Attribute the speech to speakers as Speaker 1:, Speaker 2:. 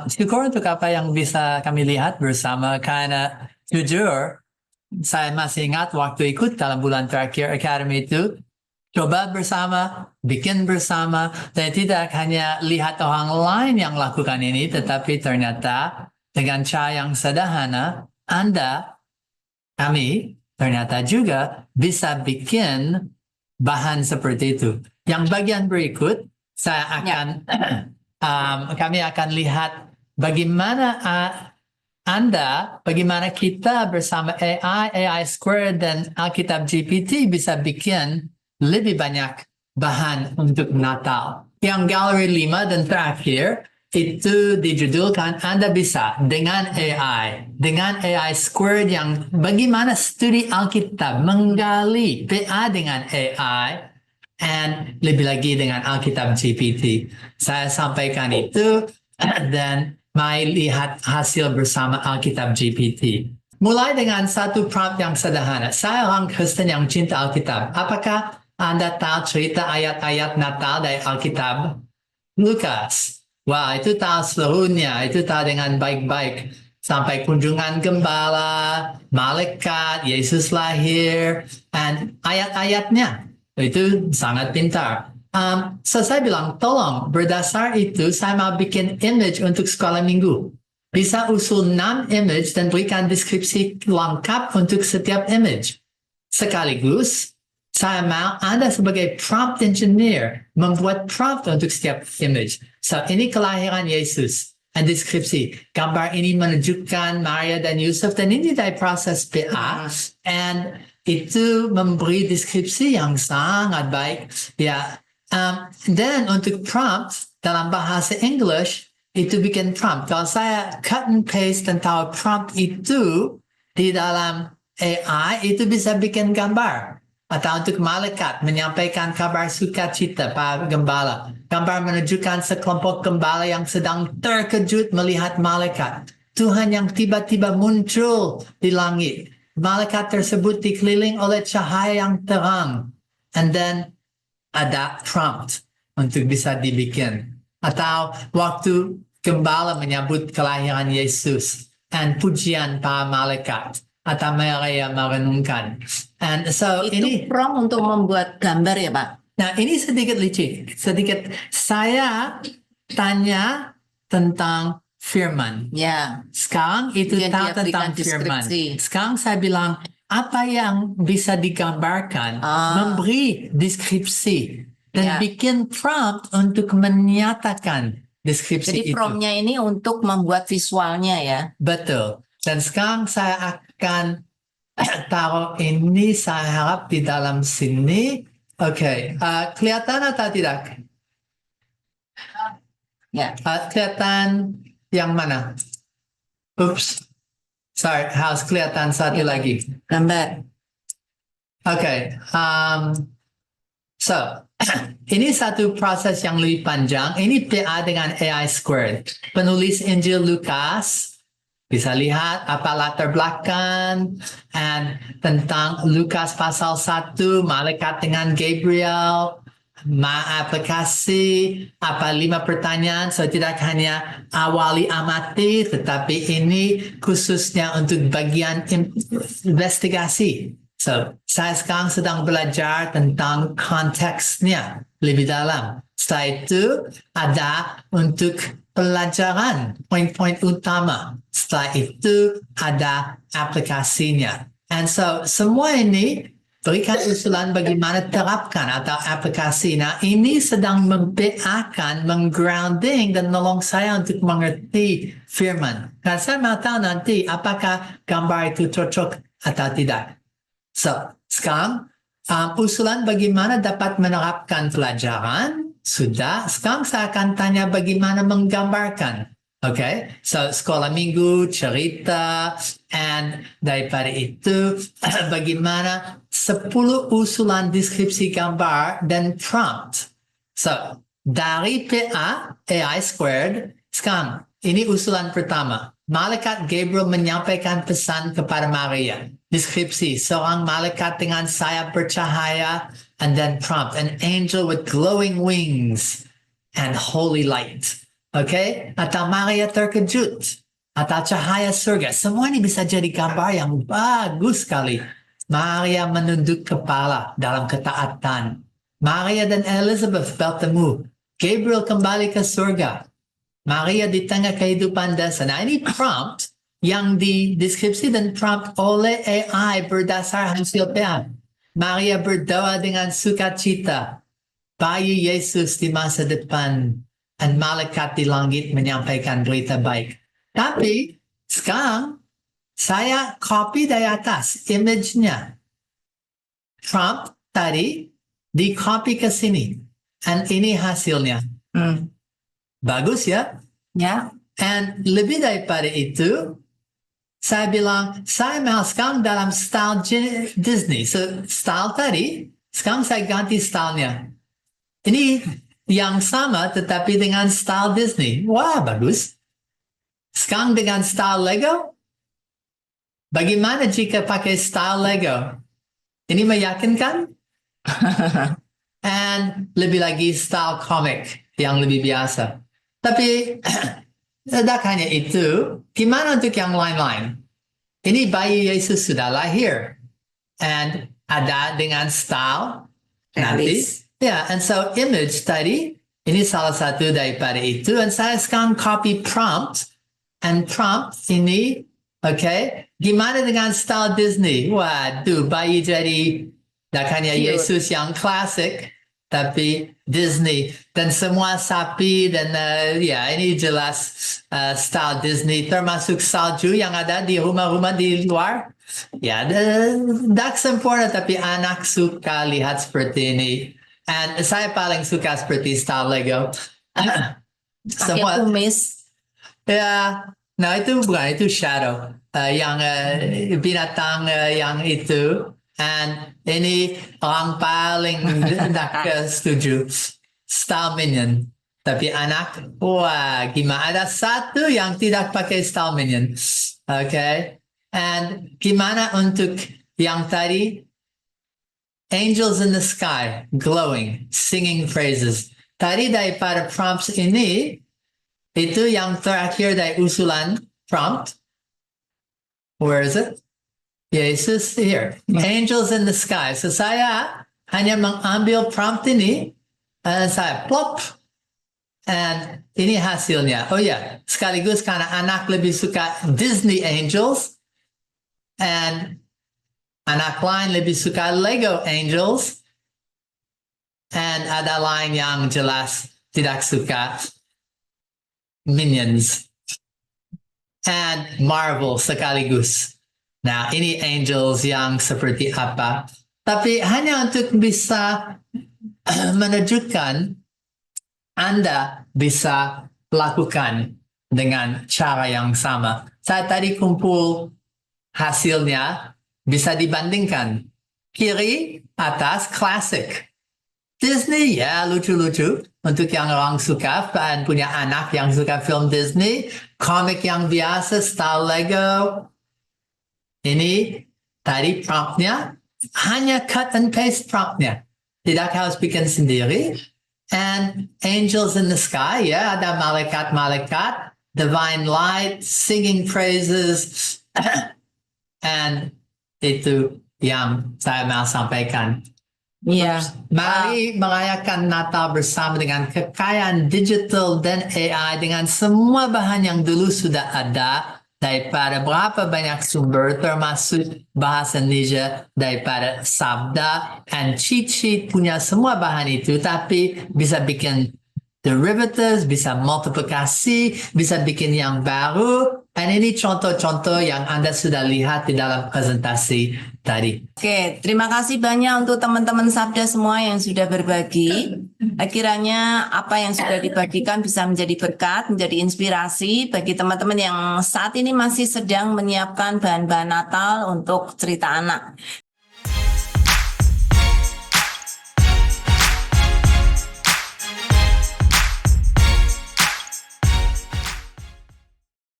Speaker 1: Syukur untuk apa yang bisa kami lihat bersama, karena jujur, saya masih ingat waktu ikut dalam bulan terakhir Academy itu, coba bersama, bikin bersama, dan tidak hanya lihat orang lain yang lakukan ini, tetapi ternyata dengan cara yang sederhana, kami ternyata juga bisa bikin bahan seperti itu. Yang bagian berikut, kami akan lihat bagaimana bagaimana kita bersama AI Squared dan Alkitab GPT bisa bikin lebih banyak bahan untuk Natal. Yang galeri 5 dan terakhir, itu dijudulkan Anda bisa dengan AI Squared, yang bagaimana studi Alkitab menggali PA dengan AI, and lebih lagi dengan Alkitab GPT. Saya sampaikan itu dan mari lihat hasil bersama Alkitab GPT. Mulai dengan satu prompt yang sederhana. Saya orang Kristen yang cinta Alkitab. Apakah Anda tahu cerita ayat-ayat Natal dari Alkitab? Lukas. Wah, itu tahu seluruhnya. Itu tahu dengan baik-baik. Sampai kunjungan gembala, malaikat, Yesus lahir, dan ayat-ayatnya. Itu sangat pintar. Saya bilang, tolong berdasar itu saya mau bikin image untuk sekolah minggu. Bisa usul 6 image dan berikan deskripsi lengkap untuk setiap image. Sekaligus, saya mau Anda sebagai prompt engineer membuat prompt untuk setiap image. So, ini kelahiran Yesus. Dan deskripsi. Gambar ini menunjukkan Maria dan Yusuf, dan ini dari proses PA. And itu memberi deskripsi yang sangat baik. Ya. Dan untuk prompt dalam bahasa English, itu bikin prompt. Kalau saya cut and paste dan tahu prompt itu di dalam AI, itu bisa bikin gambar. Atau untuk malaikat menyampaikan kabar sukacita pada gembala. Gambar menunjukkan sekelompok gembala yang sedang terkejut melihat malaikat. Tuhan yang tiba-tiba muncul di langit. Malaikat tersebut dikeliling oleh cahaya yang terang. And then ada prompt untuk bisa dibikin. Atau waktu gembala menyambut kelahiran Yesus. Dan pujian para malaikat. Atau Maria merenungkan. And so
Speaker 2: Itu
Speaker 1: ini
Speaker 2: prompt untuk membuat gambar ya Pak?
Speaker 1: Nah, ini sedikit licik. Saya tanya tentang firman.
Speaker 2: Ya.
Speaker 1: Sekarang itu
Speaker 2: Yang
Speaker 1: tahu
Speaker 2: dia
Speaker 1: tentang
Speaker 2: berikan
Speaker 1: firman.
Speaker 2: deskripsi.
Speaker 1: Sekarang saya bilang, apa yang bisa digambarkan, memberi deskripsi, dan
Speaker 2: Ya.
Speaker 1: bikin prompt untuk menyatakan deskripsi
Speaker 2: Jadi
Speaker 1: itu.
Speaker 2: promptnya ini untuk membuat visualnya ya?
Speaker 1: Betul. Dan sekarang saya akan taruh ini, saya harap di dalam sini. Oke, kelihatan atau tidak?
Speaker 2: Ya.
Speaker 1: Kelihatan yang mana? Oops. Sorry, harus kelihatan satu lagi.
Speaker 2: Gambar.
Speaker 1: Oke. So, ini satu proses yang lebih panjang. Ini PA dengan AI Squared. Penulis Injil Lukas. Bisa lihat apa latar belakang and tentang Lukas pasal 1, malaikat dengan Gabriel, aplikasi, apa 5 pertanyaan. So tidak hanya awali amati, tetapi ini khususnya untuk bagian investigasi. So saya sekarang sedang belajar tentang konteksnya lebih dalam. Setelah itu ada untuk pelajaran poin-poin utama. Setelah itu ada aplikasinya. And so semua ini berikan usulan bagaimana terapkan atau aplikasi. Nah, ini sedang membeakan, menggrounding dan menolong saya untuk mengerti firman. Karena saya mau tahu nanti apakah gambar itu cocok atau tidak. So, sekarang usulan bagaimana dapat menerapkan pelajaran. Sudah, sekarang saya akan tanya bagaimana menggambarkan. Okay, so sekolah minggu, cerita, and daripada itu bagaimana 10 usulan deskripsi gambar dan prompt. So, dari PA, AI Squared, sekarang ini usulan pertama. Malaikat Gabriel menyampaikan pesan kepada Maria. Deskripsi, seorang malaikat dengan sayap bercahaya, and then prompt, an angel with glowing wings and holy light. Okay? Atau Maria terkejut. Atau cahaya surga. Semua ini bisa jadi gambar yang bagus sekali. Maria menunduk kepala dalam ketaatan. Maria dan Elizabeth bertemu. Gabriel kembali ke surga. Maria di tengah kehidupan desa. Nah, ini prompt yang dideskripsi dan prompt oleh AI berdasar hasil PA. Maria berdoa dengan sukacita. Bayi Yesus di masa depan. Dan malaikat di langit menyampaikan berita baik. Tapi sekarang saya copy dari atas image-nya. Trump tadi di copy ke sini. Dan ini hasilnya. Bagus ya?
Speaker 2: Ya.
Speaker 1: And lebih daripada itu, saya bilang, saya mau sekarang dalam style Disney. So, style tadi, sekarang saya ganti stylenya. Ini yang sama tetapi dengan style Disney. Wah, bagus. Sekarang dengan style Lego, bagaimana jika pakai style Lego? Ini meyakinkan? And lebih lagi style comic yang lebih biasa. Tapi tidak hanya itu, gimana untuk yang lain-lain? Ini bayi Yesus sudah lahir. And ada dengan style nanti. Yeah, and so image tadi, ini salah satu daripada itu. And saya sekarang copy prompt. And prompt ini, okay, gimana dengan style Disney? Waduh, bayi jadi, tak hanya Yesus yang klasik, tapi Disney. Dan semua sapi dan ya ini jelas style Disney, termasuk salju yang ada di rumah-rumah di luar. Ya, tak sempurna, tapi anak suka lihat seperti ini. And saya paling suka seperti style Lego.
Speaker 2: Pakai kumis.
Speaker 1: Ya, nah itu bukan, itu shadow. Yang binatang yang itu. And ini orang paling tak setuju. Style Minion. Tapi anak, wah gimana. Ada satu yang tidak pakai style Minion. Okay. And gimana untuk yang tadi? Angels in the sky, glowing, singing praises. Tadi daripada prompts ini, itu yang terakhir dari usulan prompt. Where is it? Yesus here. Angels in the sky. So saya hanya mengambil prompt ini, dan saya plop. And ini hasilnya. Oh ya, sekaligus karena anak lebih suka Disney Angels. And anak lain lebih suka Lego Angels. And ada lain yang jelas tidak suka Minions. And Marvel sekaligus. Nah, ini Angels yang seperti apa. Tapi hanya untuk bisa menunjukkan Anda bisa lakukan dengan cara yang sama. Saya tadi kumpul hasilnya, bisa dibandingkan. Kiri, atas, klasik. Disney, ya lucu-lucu. Untuk yang orang suka dan punya anak yang suka film Disney. Komik yang biasa, style Lego. Ini tadi promptnya. Hanya cut and paste promptnya. Tidak harus bikin sendiri. And Angels in the Sky, ya ada malaikat-malaikat. Divine light, singing praises. And itu yang saya mau sampaikan.
Speaker 2: Iya.
Speaker 1: Mari merayakan Natal bersama dengan kekayaan digital dan AI dengan semua bahan yang dulu sudah ada daripada berapa banyak sumber termasuk bahasa Indonesia daripada Sabda and cheat sheet punya semua bahan itu tapi bisa bikin derivatives, bisa multiplikasi, bisa bikin yang baru. Dan ini contoh-contoh yang Anda sudah lihat di dalam presentasi tadi.
Speaker 2: Oke, terima kasih banyak untuk teman-teman Sabda semua yang sudah berbagi. Kiranya apa yang sudah dibagikan bisa menjadi berkat, menjadi inspirasi bagi teman-teman yang saat ini masih sedang menyiapkan bahan-bahan Natal untuk cerita anak.